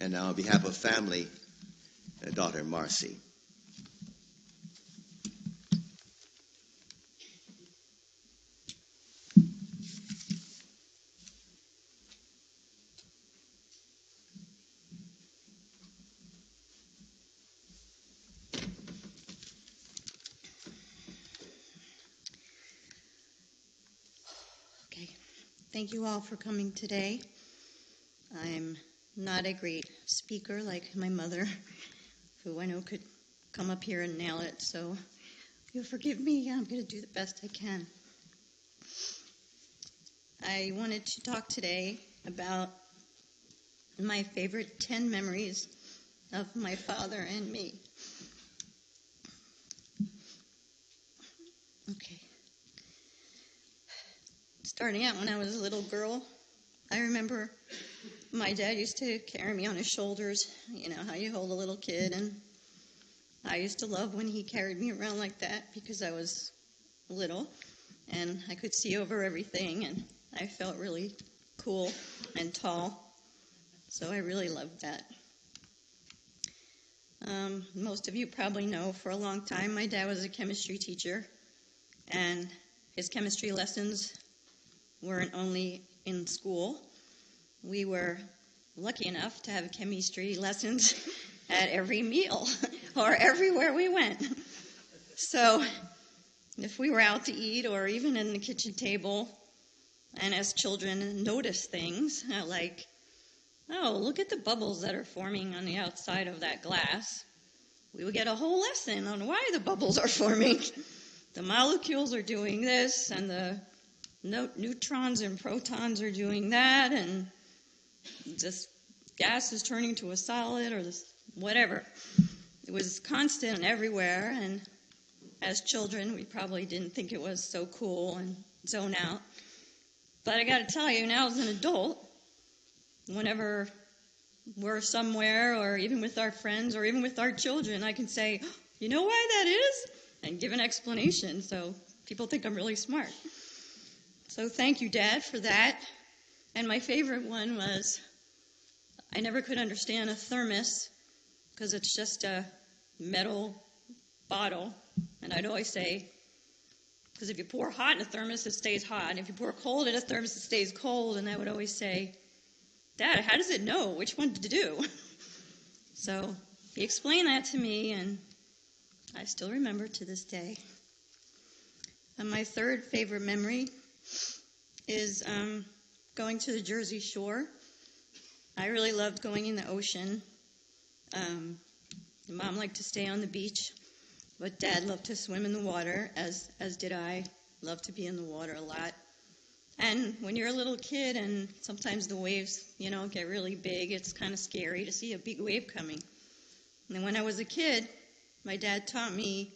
And now on behalf of family, daughter Marcy. Thank you all for coming today. I'm not a great speaker like my mother, who I know could come up here and nail it, so you'll forgive me. I'm going to do the best I can. I wanted to talk today about my favorite 10 memories of my father and me. Okay. Starting out when I was a little girl, I remember my dad used to carry me on his shoulders. You know how you hold a little kid, and I used to love when he carried me around like that because I was little and I could see over everything, and I felt really cool and tall, so I really loved that. Most of you probably know for a long time my dad was a chemistry teacher, and his chemistry lessons weren't only in school. We were lucky enough to have chemistry lessons at every meal or everywhere we went. So if we were out to eat or even in the kitchen table, and as children notice things like, oh, look at the bubbles that are forming on the outside of that glass, we would get a whole lesson on why the bubbles are forming. The molecules are doing this, and the neutrons and protons are doing that, and this gas is turning to a solid, or this whatever. It was constant everywhere, and as children, we probably didn't think it was so cool and zone out. But I got to tell you, now as an adult, whenever we're somewhere, or even with our friends, or even with our children, I can say, you know why that is? And give an explanation, so people think I'm really smart. So thank you, Dad, for that. And my favorite one was, I never could understand a thermos because it's just a metal bottle. And I'd always say, because if you pour hot in a thermos, it stays hot. And if you pour cold in a thermos, it stays cold. And I would always say, Dad, how does it know which one to do? So he explained that to me, and I still remember to this day. And my third favorite memory is going to the Jersey Shore. I really loved going in the ocean. Mom liked to stay on the beach, but Dad loved to swim in the water, as did I. Loved to be in the water a lot. And when you're a little kid and sometimes the waves, get really big, it's kind of scary to see a big wave coming. And then when I was a kid, my dad taught me,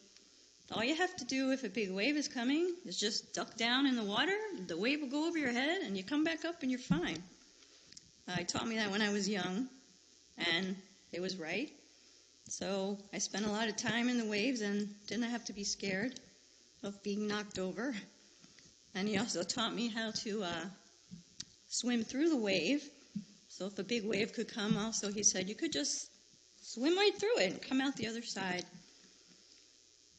all you have to do if a big wave is coming is just duck down in the water, the wave will go over your head, and you come back up and you're fine. He taught me that when I was young, and it was right. So I spent a lot of time in the waves and didn't have to be scared of being knocked over. And he also taught me how to swim through the wave. So if a big wave could come, also he said you could just swim right through it and come out the other side.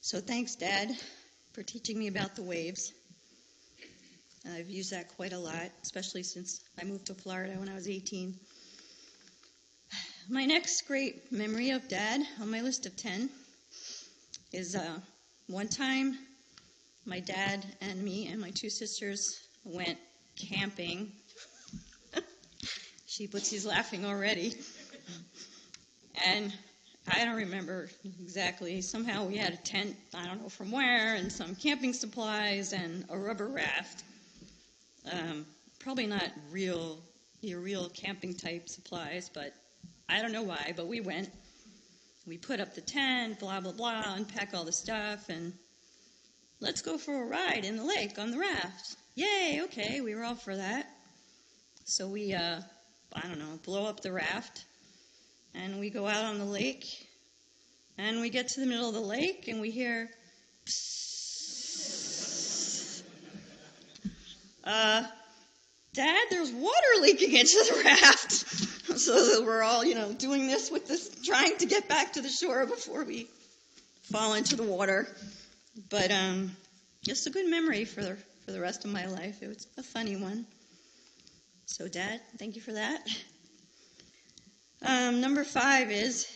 So thanks, Dad, for teaching me about the waves. I've used that quite a lot, especially since I moved to Florida when I was 18. My next great memory of Dad on my list of 10 is one time my dad and me and my two sisters went camping. She's laughing already. And I don't remember exactly. Somehow we had a tent, I don't know from where, and some camping supplies and a rubber raft. Probably not real camping type supplies, but I don't know why, but we went. We put up the tent, blah, blah, blah, unpack all the stuff, and let's go for a ride in the lake on the raft. Yay, okay, we were all for that. So we, blow up the raft, and we go out on the lake, and we get to the middle of the lake, and we hear, Dad, there's water leaking into the raft. so that we're all, doing this with this, trying to get back to the shore before we fall into the water. But just a good memory for the rest of my life. It was a funny one. So, Dad, thank you for that. Number 5 is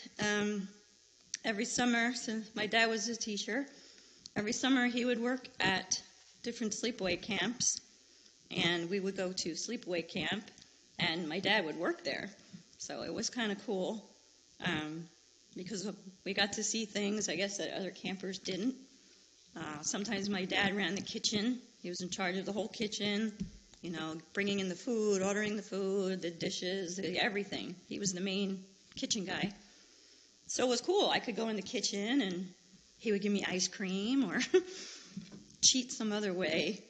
every summer, since my dad was a teacher, every summer he would work at different sleepaway camps, and we would go to sleepaway camp, and my dad would work there. So it was kind of cool because we got to see things, I guess, that other campers didn't. Sometimes my dad ran the kitchen. He was in charge of the whole kitchen, bringing in the food, ordering the food, the dishes, everything. He was the main kitchen guy. So it was cool. I could go in the kitchen, and he would give me ice cream or cheat some other way.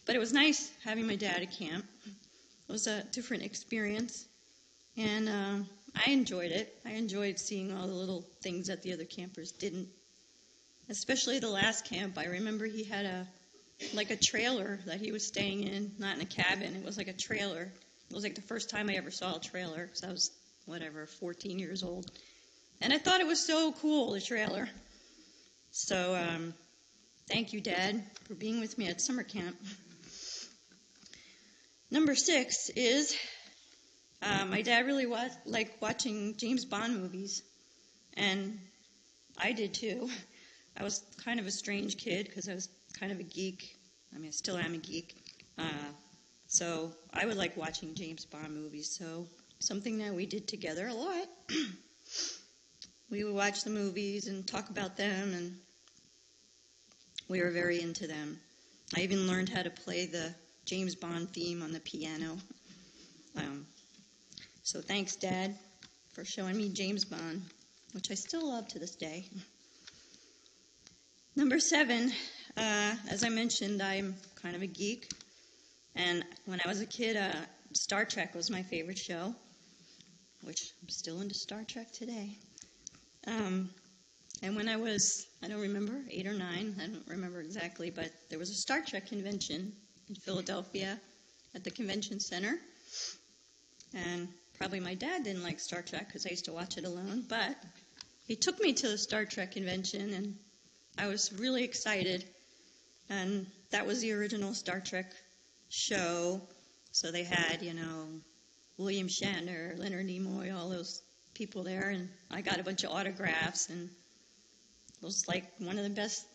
But it was nice having my dad at camp. It was a different experience, and I enjoyed it. I enjoyed seeing all the little things that the other campers didn't, especially the last camp. I remember he had a trailer that he was staying in, not in a cabin. It was like a trailer. It was like the first time I ever saw a trailer, because I was, 14 years old. And I thought it was so cool, the trailer. So thank you, Dad, for being with me at summer camp. Number 6 is my dad really liked watching James Bond movies, and I did too. I was kind of a strange kid because I was kind of a geek. I still am a geek. So I would like watching James Bond movies, so something that we did together a lot. We would watch the movies and talk about them, and we were very into them. I even learned how to play the James Bond theme on the piano. So thanks, Dad, for showing me James Bond, which I still love to this day. Number 7, as I mentioned, I'm kind of a geek. And when I was a kid, Star Trek was my favorite show, which I'm still into Star Trek today. And when I was, I don't remember, 8 or 9, I don't remember exactly, but there was a Star Trek convention in Philadelphia at the convention center. And probably my dad didn't like Star Trek because I used to watch it alone, but he took me to the Star Trek convention, and I was really excited. And that was the original Star Trek show. So they had, William Shatner, Leonard Nimoy, all those people there, and I got a bunch of autographs, and it was like one of the best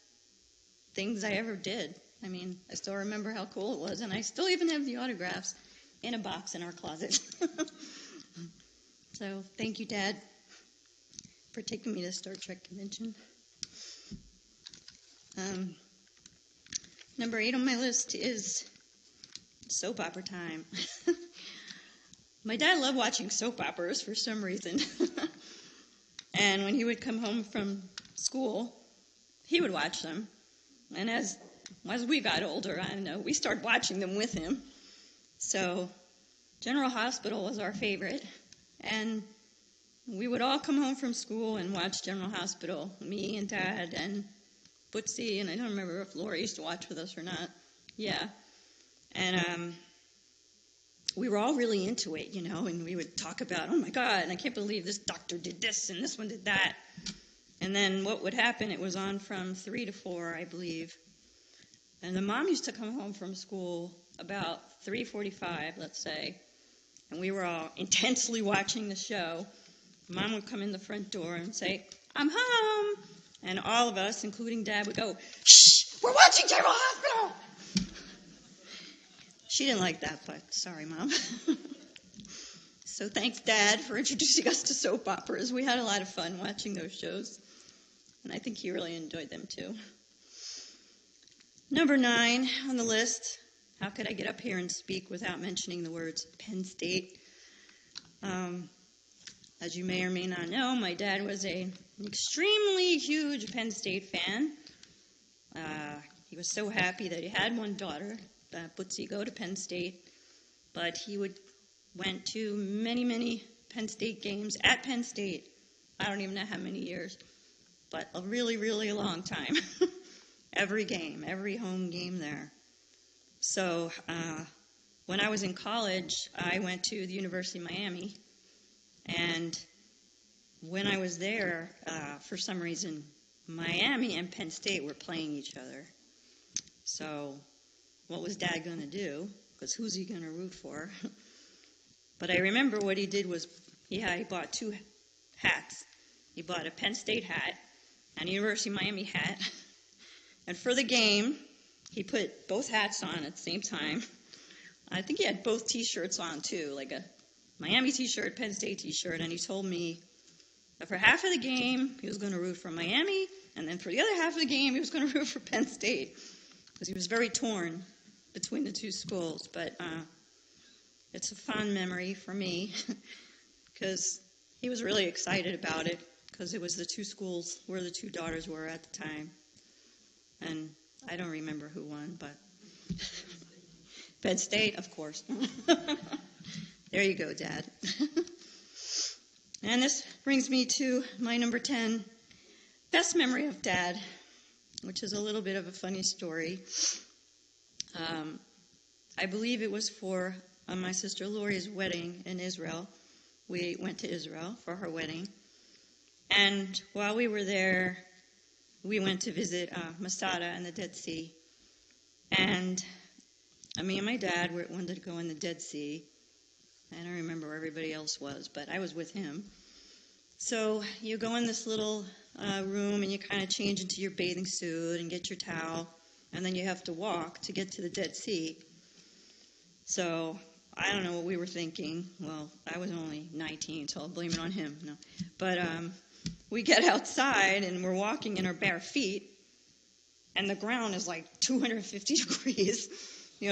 things I ever did. I still remember how cool it was, and I still even have the autographs in a box in our closet. So thank you, Dad, for taking me to Star Trek convention. Number 8 on my list is soap opera time. My dad loved watching soap operas for some reason. And when he would come home from school, he would watch them. And as we got older, we started watching them with him. So General Hospital was our favorite. And we would all come home from school and watch General Hospital, me and Dad and Bootsy, and I don't remember if Laura used to watch with us or not. Yeah. And we were all really into it, and we would talk about, oh my God, and I can't believe this doctor did this and this one did that. And then what would happen, it was on from 3 to 4, I believe. And the mom used to come home from school about 3:45, let's say, and we were all intensely watching the show. Mom would come in the front door and say, I'm home. And all of us, including Dad, would go, shh, we're watching General Hospital. She didn't like that, but sorry, Mom. So thanks, Dad, for introducing us to soap operas. We had a lot of fun watching those shows, and I think he really enjoyed them too. Number 9 on the list. How could I get up here and speak without mentioning the words Penn State? As you may or may not know, my dad was an extremely huge Penn State fan. He was so happy that he had one daughter, Bootsy, go to Penn State, but he went to many, many Penn State games at Penn State. I don't even know how many years, but a really, really long time. Every game, every home game there. So when I was in college, I went to the University of Miami, and when I was there, for some reason, Miami and Penn State were playing each other. So what was Dad going to do? Because who's he going to root for? But I remember what he did was, he bought 2 hats. He bought a Penn State hat and a University of Miami hat. And for the game, he put both hats on at the same time. I think he had both T-shirts on, too, like a Miami T-shirt, Penn State T-shirt. And he told me that for half of the game, he was going to root for Miami, and then for the other half of the game, he was going to root for Penn State, because he was very torn between the 2 schools. But it's a fond memory for me, because he was really excited about it, because it was the 2 schools where the 2 daughters were at the time. And I don't remember who won, but Penn State, of course. There you go, Dad. And this brings me to my number 10, best memory of Dad, which is a little bit of a funny story. I believe it was for my sister Lori's wedding in Israel. We went to Israel for her wedding. And while we were there, we went to visit Masada and the Dead Sea. And me and my dad wanted to go in the Dead Sea. I don't remember where everybody else was, but I was with him. So you go in this little room and you kind of change into your bathing suit and get your towel, and then you have to walk to get to the Dead Sea. So I don't know what we were thinking. Well, I was only 19, so I'll blame it on him. No, but we get outside and we're walking in our bare feet, and the ground is like 250 degrees.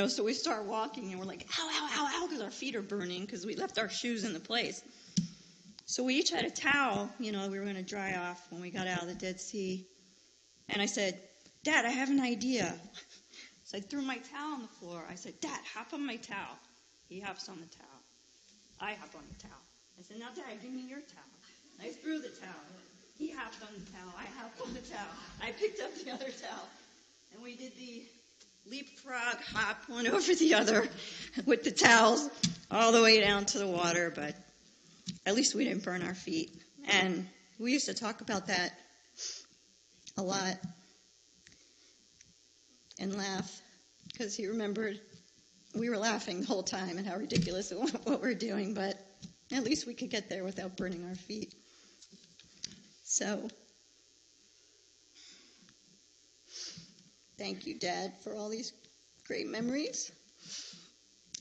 So we start walking, and we're like, ow, ow, ow, ow, because our feet are burning, because we left our shoes in the place. So we each had a towel, we were going to dry off when we got out of the Dead Sea. And I said, Dad, I have an idea. So I threw my towel on the floor. I said, Dad, hop on my towel. He hops on the towel. I hop on the towel. I said, now, Dad, give me your towel. I threw the towel. He hopped on the towel. I hopped on the towel. I picked up the other towel. And we did the leapfrog hop one over the other with the towels all the way down to the water, but at least we didn't burn our feet. And we used to talk about that a lot and laugh, because he remembered we were laughing the whole time at how ridiculous it was what we're doing, but at least we could get there without burning our feet. So thank you, Dad, for all these great memories.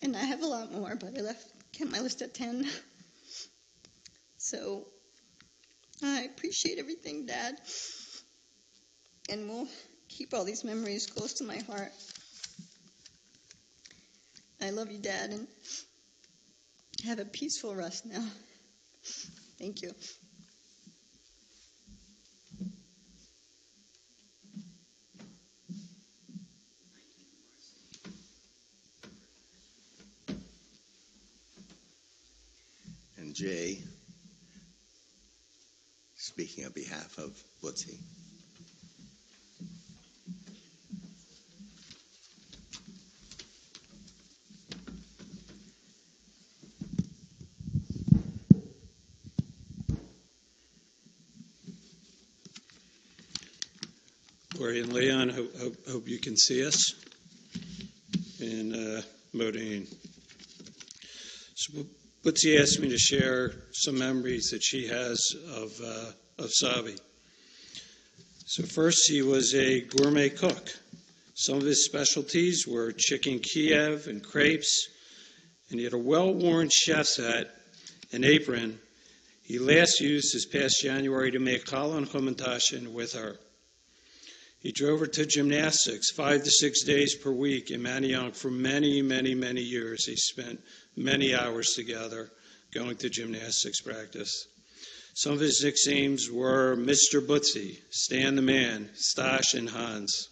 And I have a lot more, but I kept my list at 10. So I appreciate everything, Dad. And we'll keep all these memories close to my heart. I love you, Dad, and have a peaceful rest now. Thank you. And Jay, speaking on behalf of Woodsy. Lori and Leon, hope you can see us. And Modine. So Butzi asked me to share some memories that she has of Sabi. So first, he was a gourmet cook. Some of his specialties were chicken Kiev and crepes, and he had a well-worn chef's hat and apron he last used this past January to make challah and chumantashen with her. He drove her to gymnastics 5 to 6 days per week in Manayunk for many, many, many years. They spent many hours together going to gymnastics practice. Some of his nicknames were Mr. Butzi, Stan the Man, Stash, and Hans.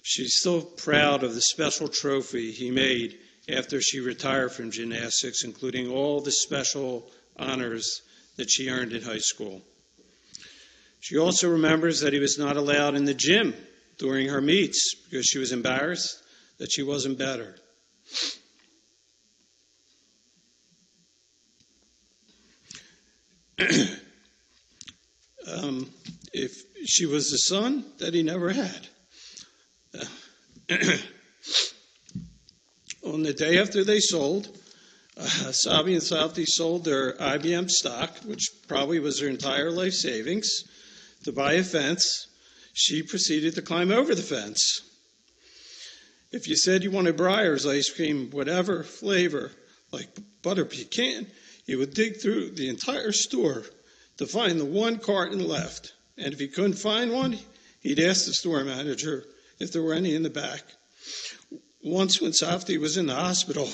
She's still proud of the special trophy he made after she retired from gymnastics, including all the special honors that she earned in high school. She also remembers that he was not allowed in the gym during her meets because she was embarrassed that she wasn't better. If she was the son that he never had. On the day after they sold, Sabi and Safti sold their IBM stock, which probably was their entire life savings, to buy a fence. She proceeded to climb over the fence. If you said you wanted Breyer's ice cream, whatever flavor, like butter pecan, he would dig through the entire store to find the one carton left. And if he couldn't find one, he'd ask the store manager if there were any in the back. Once when Safti was in the hospital,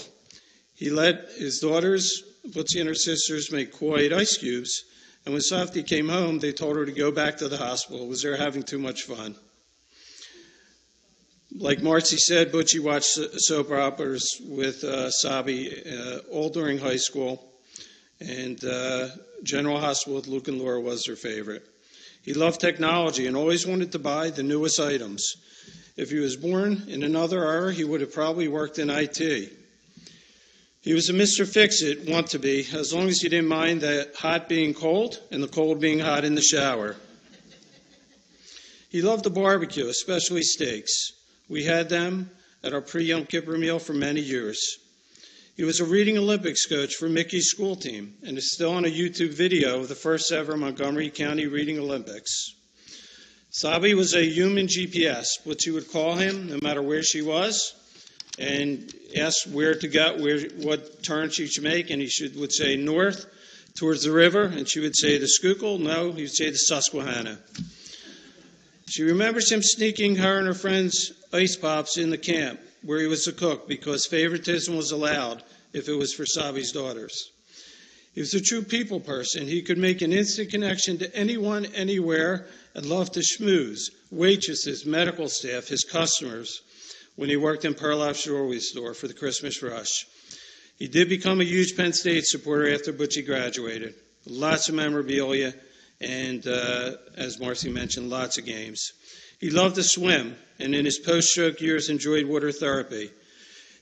he let his daughters, Butzi and her sisters, make Kuwait ice cubes. And when Safti came home, they told her to go back to the hospital because they were having too much fun. Like Marcy said, Butchie watched soap operas with Sabi all during high school. And General Hospital with Luke and Laura was their favorite. He loved technology and always wanted to buy the newest items. If he was born in another era, he would have probably worked in IT. He was a Mr. Fix-It, want to be, as long as he didn't mind the hot being cold and the cold being hot in the shower. He loved the barbecue, especially steaks. We had them at our pre-Yom Kippur meal for many years. He was a Reading Olympics coach for Mickey's school team and is still on a YouTube video of the first ever Montgomery County Reading Olympics. Sabi was a human GPS, what she would call him no matter where she was, and ask where to go, what turn she should make, and he would say north towards the river, and she would say the Schuylkill. No, he would say the Susquehanna. She remembers him sneaking her and her friends ice pops in the camp where he was the cook because favoritism was allowed if it was for Sabi's daughters. He was a true people person. He could make an instant connection to anyone, anywhere, and loved to schmooze waitresses, medical staff, his customers when he worked in Perloff's jewelry store for the Christmas rush. He did become a huge Penn State supporter after Butchie graduated. Lots of memorabilia and, as Marcy mentioned, lots of games. He loved to swim, and in his post-stroke years enjoyed water therapy.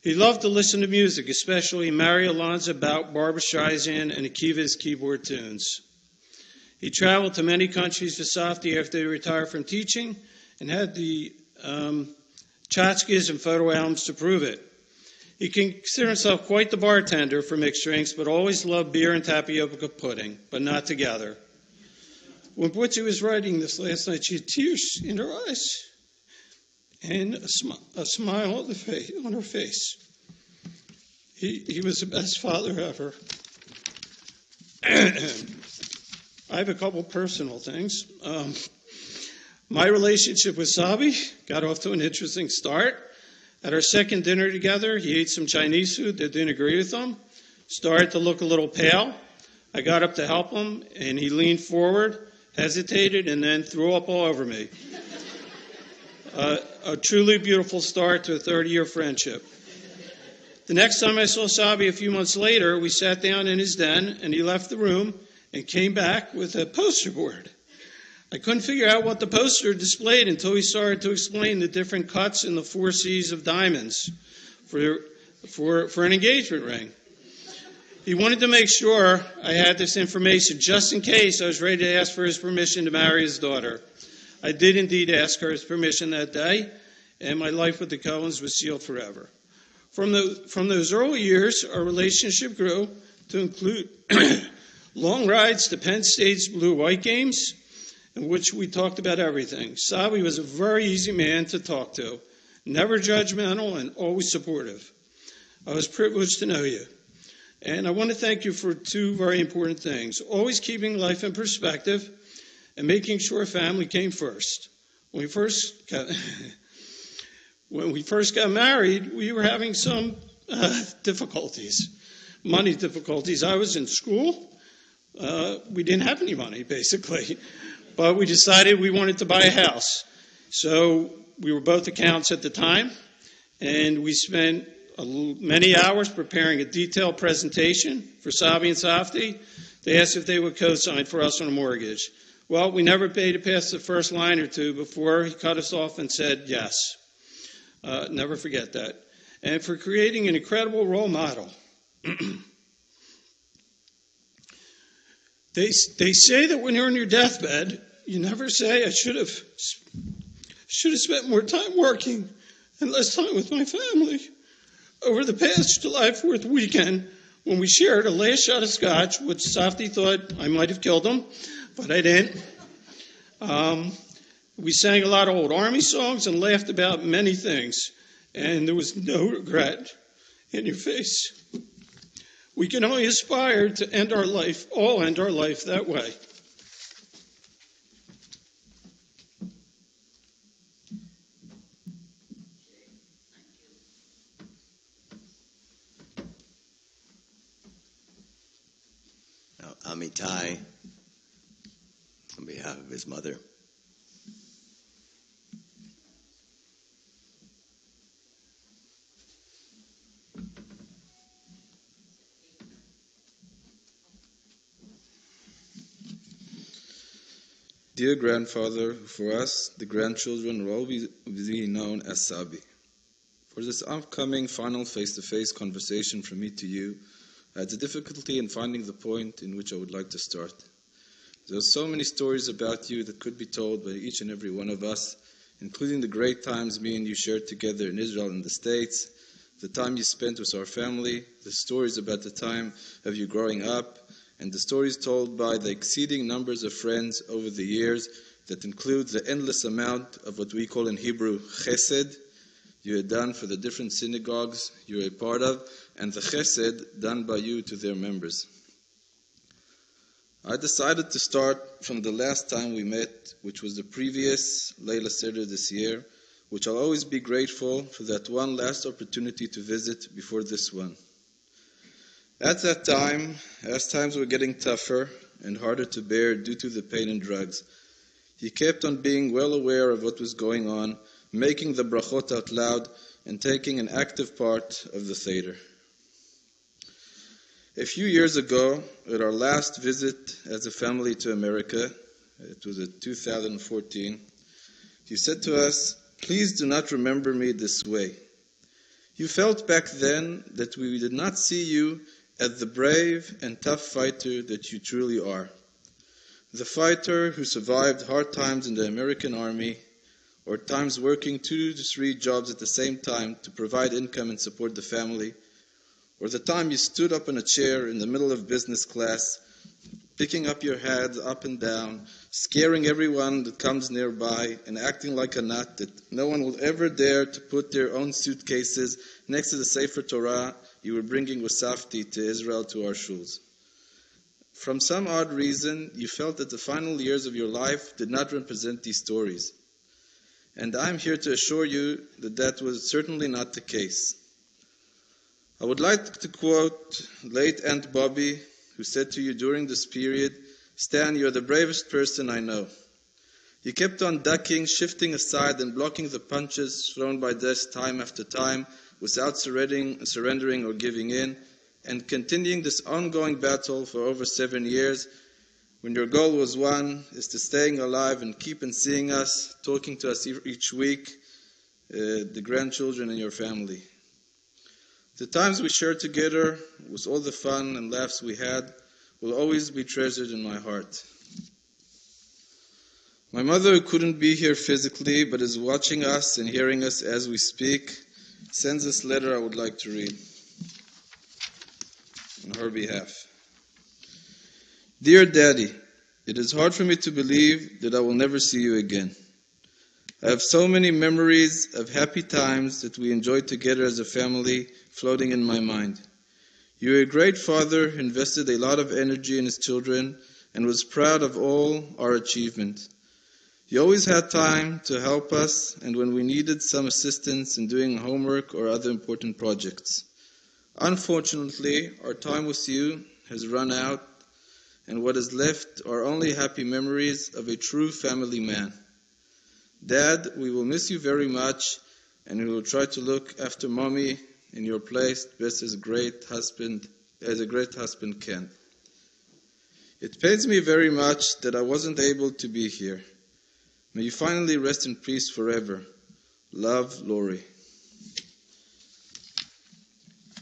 He loved to listen to music, especially Mario Lanza, Barbra Streisand, and Akiva's keyboard tunes. He traveled to many countries with Safti after he retired from teaching and had the tchotchkes and photo albums to prove it. He considered himself quite the bartender for mixed drinks, but always loved beer and tapioca pudding, but not together. When Butchie was writing this last night, she had tears in her eyes and a smile on her face. He was the best father ever. I have a couple personal things. My relationship with Sabi got off to an interesting start. At our second dinner together, he ate some Chinese food that didn't agree with him, started to look a little pale. I got up to help him, and he leaned forward, hesitated, and then threw up all over me. A truly beautiful start to a 30-year friendship. The next time I saw Sabi a few months later, we sat down in his den, and he left the room and came back with a poster board. I couldn't figure out what the poster displayed until he started to explain the different cuts in the 4 C's of diamonds for an engagement ring. He wanted to make sure I had this information just in case I was ready to ask for his permission to marry his daughter. I did indeed ask her his permission that day, and my life with the Cohens was sealed forever. From those early years, our relationship grew to include long rides to Penn State's blue-white games, in which we talked about everything. Sabi was a very easy man to talk to, never judgmental and always supportive. I was privileged to know you. And I want to thank you for 2 very important things. Always keeping life in perspective and making sure family came first. When we first got married, we were having some difficulties, money difficulties. I was in school. We didn't have any money, basically. But we decided we wanted to buy a house. So we were both accountants at the time, and we spent many hours preparing a detailed presentation for Sabi and Safti. They asked if they would co-sign for us on a mortgage. Well, we never paid it past the first line or two before he cut us off and said yes. Never forget that. and for creating an incredible role model. They say that when you're on your deathbed, you never say, I should have spent more time working and less time with my family. Over the past July 4th weekend, when we shared a last shot of scotch, which Safdie thought I might have killed him, but I didn't, we sang a lot of old Army songs and laughed about many things, and there was no regret in your face. We can only aspire to end our life that way. Now, Amitai, on behalf of his mother. Dear grandfather, for us, the grandchildren will always be known as Sabi. For this upcoming final face-to-face conversation from me to you, I had a difficulty in finding the point in which I would like to start. There are so many stories about you that could be told by each and every one of us, including the great times me and you shared together in Israel and the States, the time you spent with our family, the stories about the time of you growing up, and the stories told by the exceeding numbers of friends over the years that include the endless amount of what we call in Hebrew chesed you had done for the different synagogues you were a part of, and the chesed done by you to their members. I decided to start from the last time we met, which was the previous Leila Seder this year, which I'll always be grateful for that one last opportunity to visit before this one. At that time, as times were getting tougher and harder to bear due to the pain and drugs, he kept on being well aware of what was going on, making the brachot out loud, and taking an active part of the Seder. A few years ago, at our last visit as a family to America, it was in 2014, he said to us, "Please do not remember me this way. You felt back then that we did not see you as the brave and tough fighter that you truly are. The fighter who survived hard times in the American Army, or times working 2 to 3 jobs at the same time to provide income and support the family, or the time you stood up in a chair in the middle of business class, picking up your head up and down, scaring everyone that comes nearby, and acting like a nut that no one will ever dare to put their own suitcases next to the Sefer Torah you were bringing with Safdie to Israel to our shuls. From some odd reason, you felt that the final years of your life did not represent these stories. And I'm here to assure you that that was certainly not the case. I would like to quote late Aunt Bobby, who said to you during this period, "Stan, you're the bravest person I know. You kept on ducking, shifting aside, and blocking the punches thrown by death time after time without surrendering or giving in, and continuing this ongoing battle for over 7 years, when your goal was one, is to staying alive and keep on seeing us, talking to us each week, the grandchildren and your family. The times we shared together, with all the fun and laughs we had, will always be treasured in my heart." My mother, who couldn't be here physically, but is watching us and hearing us as we speak, sends this letter I would like to read on her behalf. "Dear Daddy, it is hard for me to believe that I will never see you again. I have so many memories of happy times that we enjoyed together as a family floating in my mind. You were a great father who invested a lot of energy in his children and was proud of all our achievement. You always had time to help us and when we needed some assistance in doing homework or other important projects. Unfortunately, our time with you has run out, and what is left are only happy memories of a true family man. Dad, we will miss you very much, and we will try to look after Mommy in your place best as a great husband can. It pains me very much that I wasn't able to be here. May you finally rest in peace forever. Love, Lori."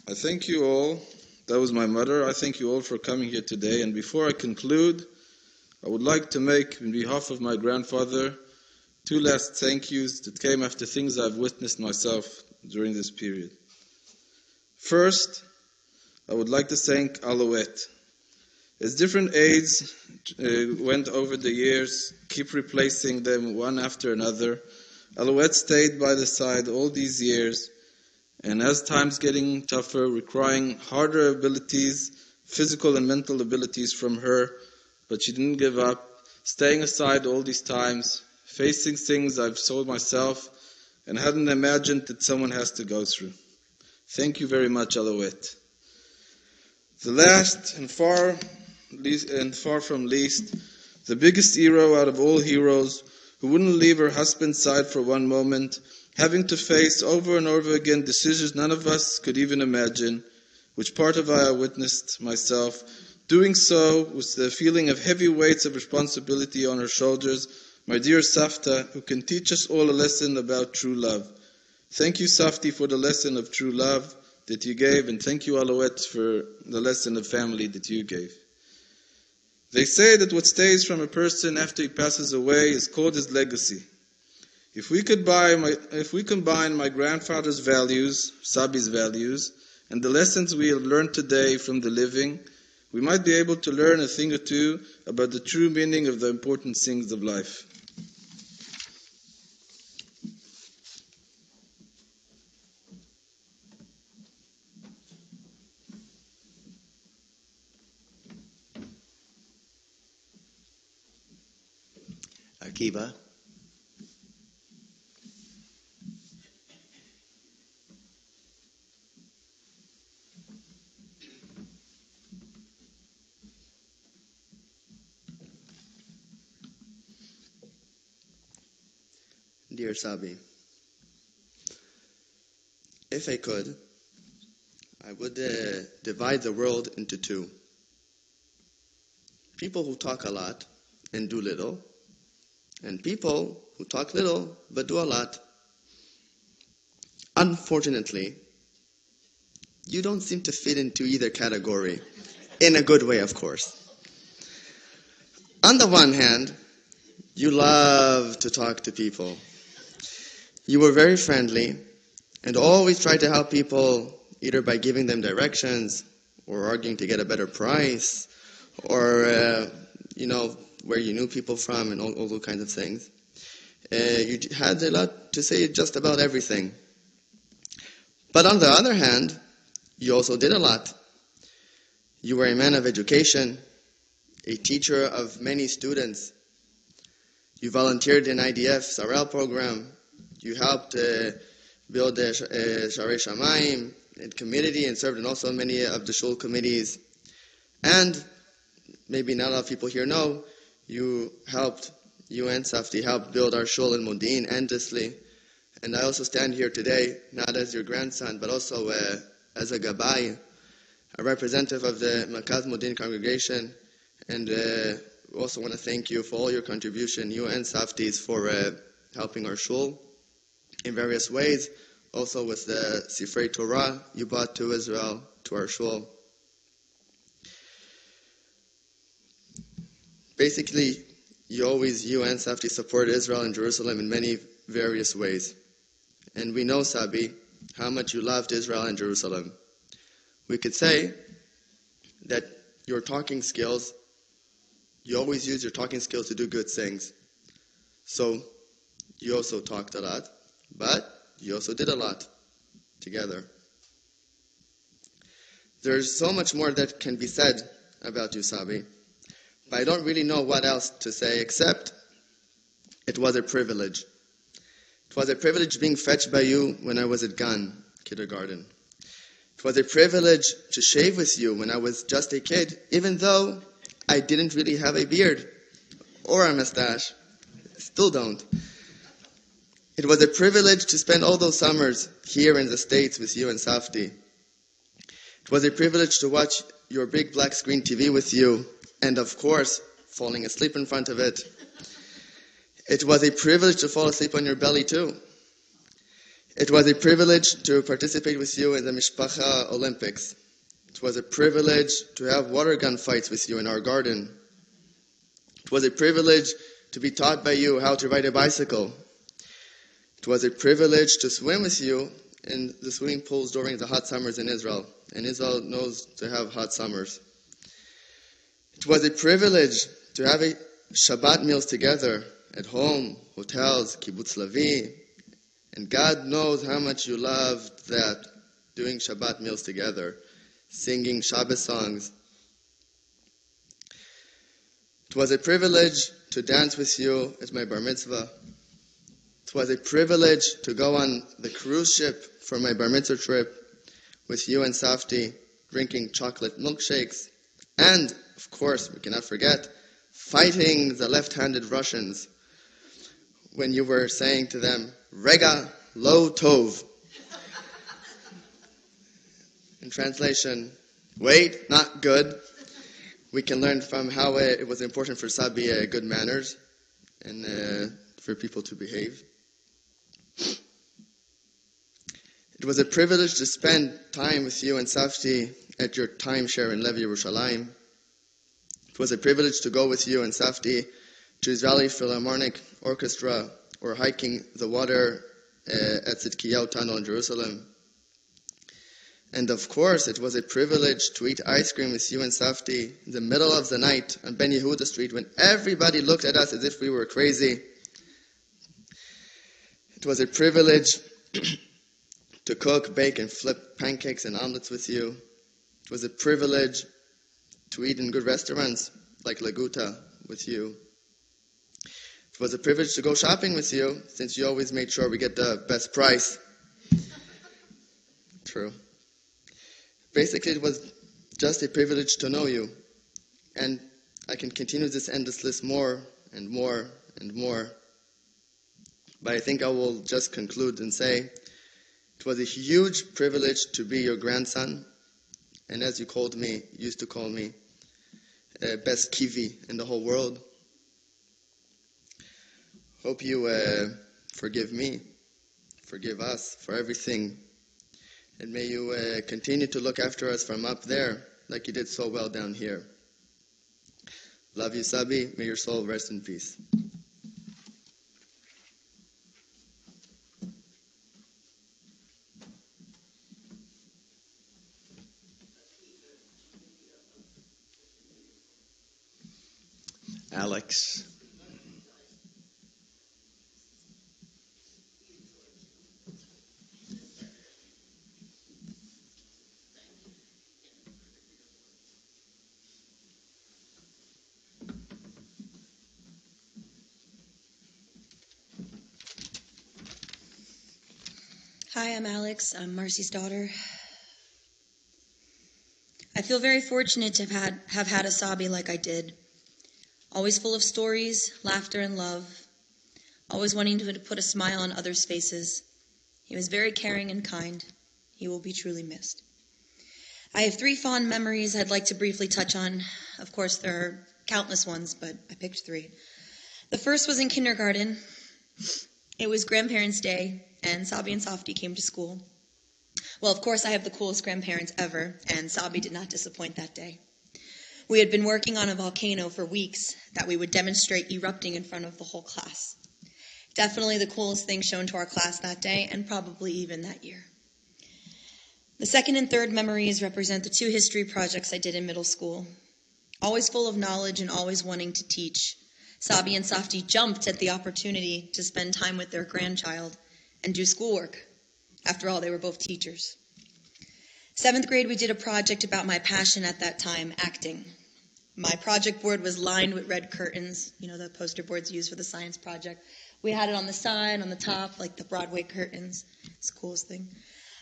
I thank you all. That was my mother. I thank you all for coming here today. And before I conclude, I would like to make, on behalf of my grandfather, 2 last thank yous that came after things I've witnessed myself during this period. First, I would like to thank Alouette. As different aides went over the years, keep replacing them one after another, Alouette stayed by the side all these years, and as times getting tougher, requiring harder abilities, physical and mental abilities from her, but she didn't give up, staying aside all these times, facing things I've sold myself and hadn't imagined that someone has to go through. Thank you very much, Alouette. The last and far from least, the biggest hero out of all heroes, who wouldn't leave her husband's side for one moment, having to face over and over again decisions none of us could even imagine, which part of I witnessed myself, doing so with the feeling of heavy weights of responsibility on her shoulders, my dear Safta, who can teach us all a lesson about true love. Thank you, Safti, for the lesson of true love that you gave, and thank you, Alouette, for the lesson of family that you gave. They say that what stays from a person after he passes away is called his legacy. If we combine my grandfather's values, Sabi's values, and the lessons we have learned today from the living, we might be able to learn a thing or two about the true meaning of the important things of life. Akiva. Dear Sabi, if I could, I would divide the world into 2. People who talk a lot and do little, and people who talk little but do a lot. Unfortunately, you don't seem to fit into either category, in a good way, of course. On the one hand, you love to talk to people. You were very friendly and always tried to help people, either by giving them directions or arguing to get a better price or, where you knew people from and all those kinds of things. You had a lot to say just about everything. But on the other hand, you also did a lot. You were a man of education, a teacher of many students. You volunteered in IDF's Sarel program. You helped build the Sharei Shamayim in community and served in also many of the shul committees. And maybe not a lot of people here know, you and Safti helped build our shul in Modi'in endlessly. And I also stand here today, not as your grandson, but also as a Gabai, a representative of the Makaz Modi'in congregation. And also want to thank you for all your contribution, you and Safti's, for helping our shul in various ways. Also with the Sifrei Torah you brought to Israel, to our shul. Basically, you and Safti support Israel and Jerusalem in many various ways. And we know, Sabi, how much you loved Israel and Jerusalem. We could say that your talking skills, you always use your talking skills to do good things. So, you also talked a lot, but you also did a lot together. There's so much more that can be said about you, Sabi, but I don't really know what else to say except it was a privilege. It was a privilege being fetched by you when I was at Gan kindergarten. It was a privilege to shave with you when I was just a kid, even though I didn't really have a beard or a mustache. Still don't. It was a privilege to spend all those summers here in the States with you and Safti. It was a privilege to watch your big black screen TV with you, and of course, falling asleep in front of it. It was a privilege to fall asleep on your belly too. It was a privilege to participate with you in the Mishpacha Olympics. It was a privilege to have water gun fights with you in our garden. It was a privilege to be taught by you how to ride a bicycle. It was a privilege to swim with you in the swimming pools during the hot summers in Israel. And Israel knows to have hot summers. It was a privilege to have a Shabbat meals together at home, hotels, kibbutz Levi. And God knows how much you loved that, doing Shabbat meals together, singing Shabbos songs. It was a privilege to dance with you at my bar mitzvah. It was a privilege to go on the cruise ship for my bar mitzvah trip with you and Safti, drinking chocolate milkshakes. And, of course, we cannot forget, fighting the left-handed Russians when you were saying to them, Rega lo tov. In translation, wait, not good. We can learn from how it was important for Sabi good manners and for people to behave. It was a privilege to spend time with you and Safti at your timeshare in Levi Yerushalayim. It was a privilege to go with you and Safti to Israeli Philharmonic Orchestra or hiking the water at Tzidkiyahu Tunnel in Jerusalem. And of course, it was a privilege to eat ice cream with you and Safti in the middle of the night on Ben Yehuda Street when everybody looked at us as if we were crazy. It was a privilege to cook, bake, and flip pancakes and omelets with you. It was a privilege to eat in good restaurants like Laguta with you. It was a privilege to go shopping with you, since you always made sure we get the best price. True. Basically, it was just a privilege to know you. And I can continue this endless list more and more and more. But I think I will just conclude and say, it was a huge privilege to be your grandson. And as you used to call me, best kivi in the whole world. Hope you forgive me, forgive us for everything. And may you continue to look after us from up there like you did so well down here. Love you, Sabi. May your soul rest in peace. Alex. Hi, I'm Alex. I'm Marcy's daughter. I feel very fortunate to have had a Sabi like I did. Always full of stories, laughter, and love. Always wanting to put a smile on others' faces. He was very caring and kind. He will be truly missed. I have 3 fond memories I'd like to briefly touch on. Of course, there are countless ones, but I picked 3. The first was in kindergarten. It was Grandparents' Day, and Sabi and Safti came to school. Well, of course, I have the coolest grandparents ever, and Sabi did not disappoint that day. We had been working on a volcano for weeks that we would demonstrate erupting in front of the whole class. Definitely the coolest thing shown to our class that day, and probably even that year. The second and third memories represent the 2 history projects I did in middle school. Always full of knowledge and always wanting to teach, Sabi and Safti jumped at the opportunity to spend time with their grandchild and do schoolwork. After all, they were both teachers. 7th grade, we did a project about my passion at that time, acting. My project board was lined with red curtains, the poster boards used for the science project. We had it on the side, on the top, like the Broadway curtains. It's the coolest thing.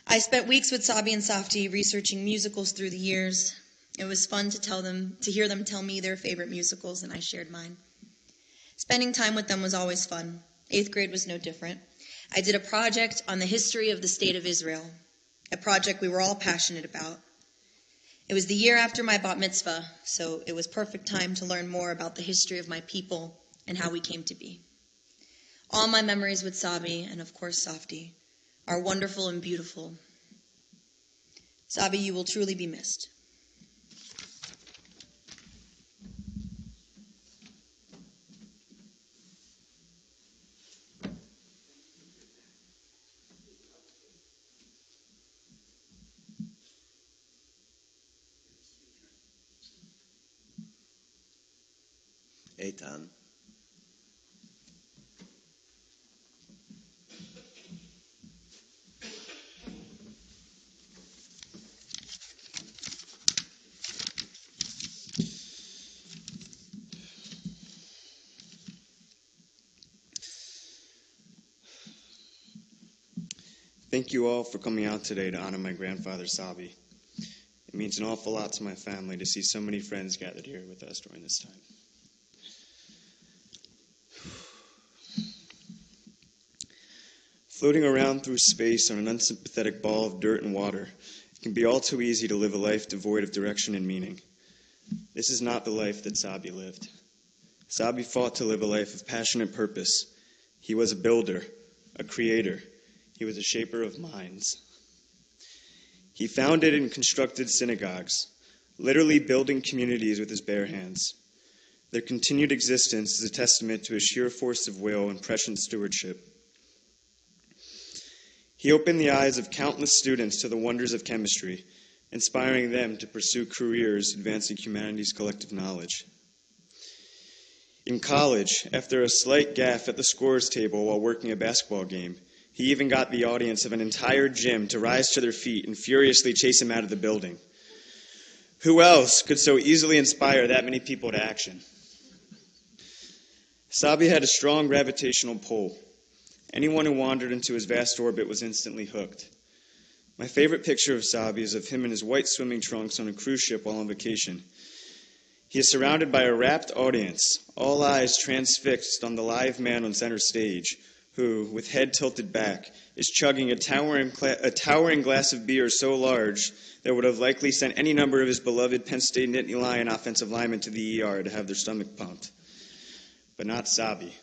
I spent weeks with Sabi and Safti researching musicals through the years. It was fun to hear them tell me their favorite musicals, and I shared mine. Spending time with them was always fun. 8th grade was no different. I did a project on the history of the state of Israel, a project we were all passionate about. It was the year after my bat mitzvah, so it was perfect time to learn more about the history of my people and how we came to be. All my memories with Sabi, and of course Safti, are wonderful and beautiful. Sabi, you will truly be missed. Eitan. Thank you all for coming out today to honor my grandfather, Sabi. It means an awful lot to my family to see so many friends gathered here with us during this time. Floating around through space on an unsympathetic ball of dirt and water, it can be all too easy to live a life devoid of direction and meaning. This is not the life that Sabi lived. Sabi fought to live a life of passionate purpose. He was a builder, a creator. He was a shaper of minds. He founded and constructed synagogues, literally building communities with his bare hands. Their continued existence is a testament to his sheer force of will and prescient stewardship. He opened the eyes of countless students to the wonders of chemistry, inspiring them to pursue careers advancing humanity's collective knowledge. In college, after a slight gaffe at the scorer's table while working a basketball game, he even got the audience of an entire gym to rise to their feet and furiously chase him out of the building. Who else could so easily inspire that many people to action? Sabi had a strong gravitational pull. Anyone who wandered into his vast orbit was instantly hooked. My favorite picture of Sabi is of him in his white swimming trunks on a cruise ship while on vacation. He is surrounded by a rapt audience, all eyes transfixed on the live man on center stage, who, with head tilted back, is chugging a towering glass of beer so large that would have likely sent any number of his beloved Penn State Nittany Lion offensive linemen to the ER to have their stomach pumped. But not Sabi.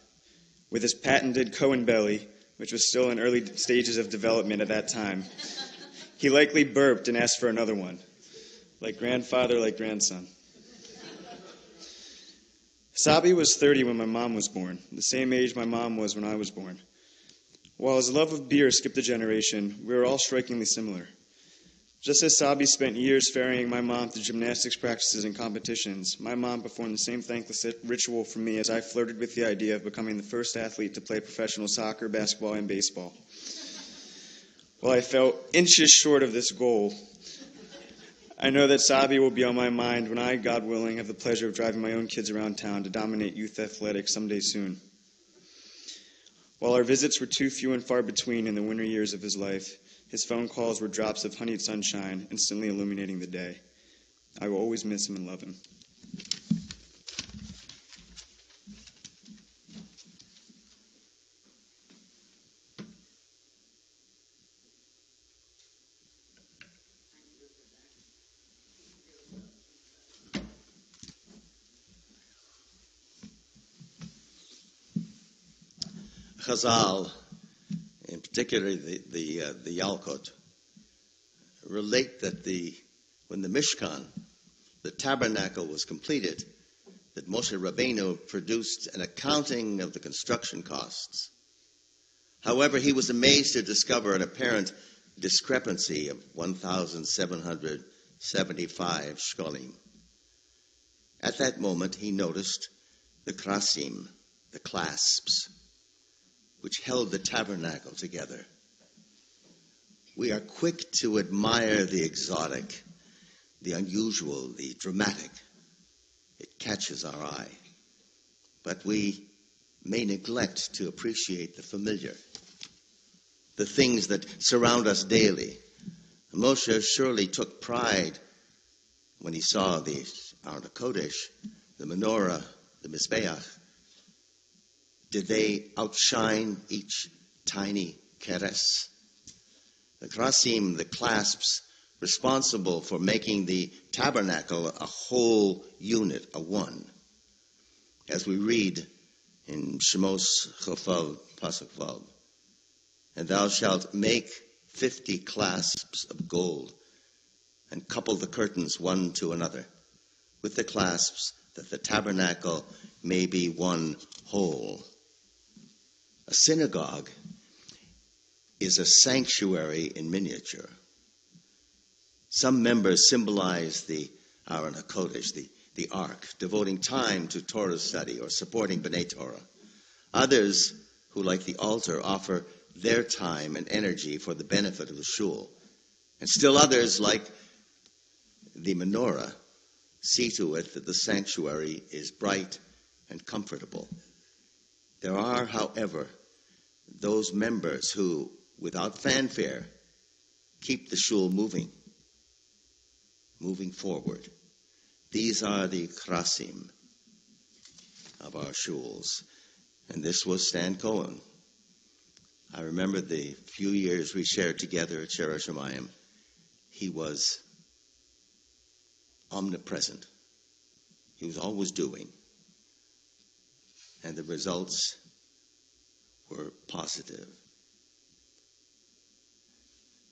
With his patented Cohen belly, which was still in early stages of development at that time, he likely burped and asked for another one. Like grandfather, like grandson. Sabi was 30 when my mom was born, the same age my mom was when I was born. While his love of beer skipped a generation, we were all strikingly similar. Just as Sabi spent years ferrying my mom to gymnastics practices and competitions, my mom performed the same thankless ritual for me as I flirted with the idea of becoming the first athlete to play professional soccer, basketball, and baseball. While I fell inches short of this goal, I know that Sabi will be on my mind when I, God willing, have the pleasure of driving my own kids around town to dominate youth athletics someday soon. While our visits were too few and far between in the winter years of his life, his phone calls were drops of honeyed sunshine, instantly illuminating the day. I will always miss him and love him. Chazal, in particular the Yalkut, relate that when the Mishkan, the tabernacle, was completed, that Moshe Rabbeinu produced an accounting of the construction costs. However, he was amazed to discover an apparent discrepancy of 1,775 shkolim. At that moment, he noticed the krasim, the clasps, which held the tabernacle together. We are quick to admire the exotic, the unusual, the dramatic. It catches our eye. But we may neglect to appreciate the familiar, the things that surround us daily. Moshe surely took pride when he saw the Aron HaKodesh, the menorah, the Mizbeach. Did they outshine each tiny keres? The krasim, the clasps, responsible for making the tabernacle a whole unit, a one. As we read in Shemos Chofav Pasuk Vav, And thou shalt make 50 clasps of gold, and couple the curtains one to another, with the clasps, that the tabernacle may be one whole. A synagogue is a sanctuary in miniature. Some members symbolize the Aron HaKodesh, the Ark, devoting time to Torah study or supporting B'nai Torah. Others, who like the altar, offer their time and energy for the benefit of the shul. And still others, like the menorah, see to it that the sanctuary is bright and comfortable. There are, however, those members who, without fanfare, keep the shul moving forward. These are the krasim of our shuls. And this was Stan Cohen. I remember the few years we shared together at Shara Shemayim. He was omnipresent. He was always doing. And the results were positive.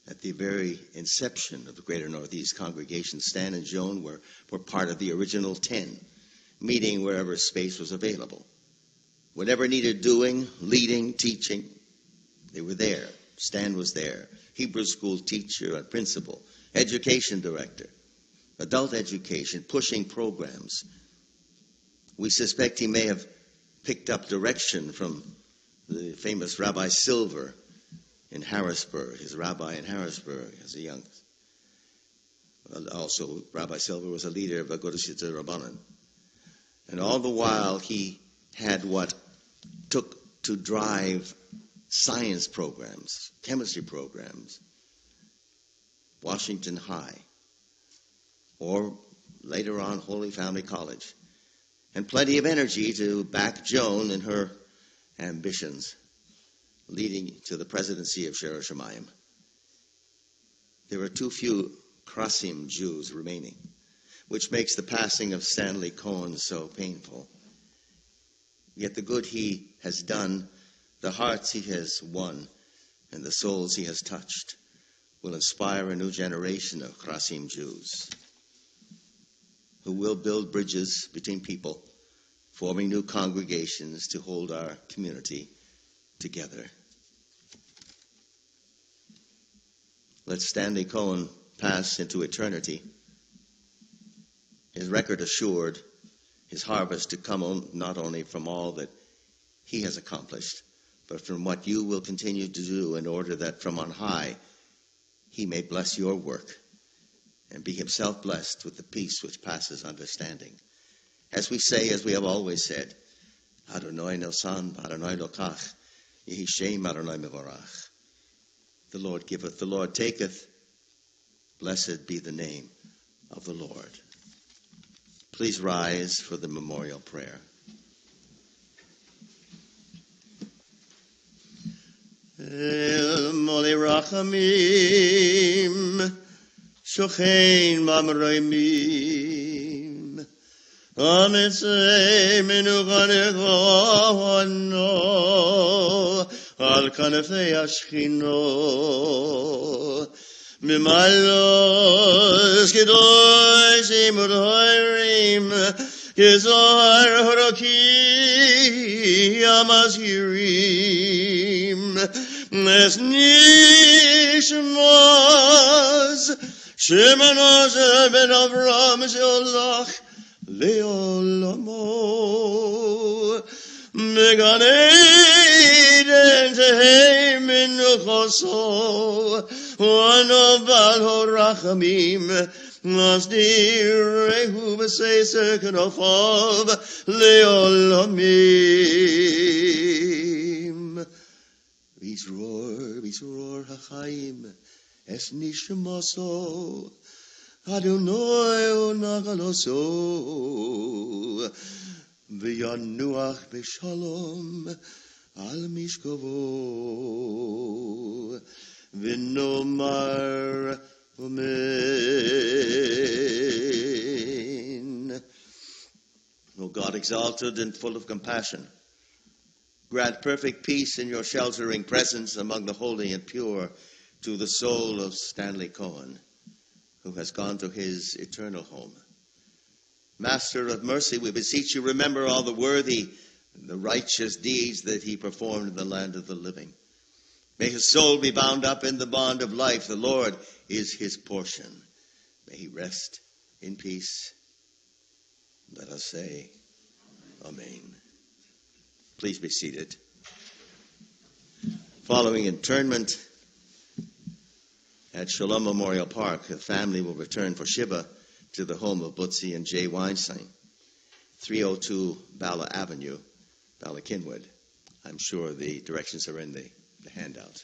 At the very inception of the Greater Northeast congregation, Stan and Joan were part of the original 10, meeting wherever space was available. Whatever needed doing, leading, teaching, they were there. Stan was there. Hebrew school teacher and principal, education director, adult education, pushing programs. We suspect he may have picked up direction from the famous Rabbi Silver in Harrisburg, his rabbi in Harrisburg as a young. Also, Rabbi Silver was a leader of Agudas Yitzhak Rabbanan. And all the while, he had what took to drive science programs, chemistry programs, Washington High, or later on Holy Family College, and plenty of energy to back Joan in her ambitions, leading to the presidency of Shara Shemayim. There were too few Krasim Jews remaining, which makes the passing of Stanley Cohen so painful. Yet the good he has done, the hearts he has won, and the souls he has touched will inspire a new generation of Krasim Jews who will build bridges between people, forming new congregations to hold our community together. Let Stanley Cohen pass into eternity, his record assured, his harvest to come not only from all that he has accomplished, but from what you will continue to do, in order that from on high he may bless your work and be himself blessed with the peace which passes understanding. As we say, as we have always said, Adonai nosan, Adonai lokach, Yehi Shem Adonai mevorach. The Lord giveth, the Lord taketh. Blessed be the name of the Lord. Please rise for the memorial prayer. El Moli Rachamim, Shochein Mamreimim, Amitzei Menuchanechono, Al Kanefei Ashchino, Mimalos Kedoshim Udhoirim, Kezohar Horoki Amazhirim, Es Nishmos, Shemenos Ben Avram Sholach, Leolamo, Meganeiden Tehem Menuchoso, Onobal Horachamim, Nasdirehu B'Seiser Kenofov, Leolamim. Vizror HaChaim, Es Nishmoso, Adonai Onagaloso, V'yanuach B'Shalom, Al Mishkovo, V'nomar Amen. O God, exalted and full of compassion, Grant perfect peace in your sheltering presence among the holy and pure to the soul of Stanley Cohen, who has gone to his eternal home. Master of mercy, we beseech you, remember all the worthy and the righteous deeds that he performed in the land of the living. May his soul be bound up in the bond of life. The Lord is his portion. May he rest in peace. Let us say, Amen. Please be seated. Following internment at Shalom Memorial Park, the family will return for Shiva to the home of Butzi and Jay Weinstein, 302 Bala Avenue, Bala Kinwood. I'm sure the directions are in the handout.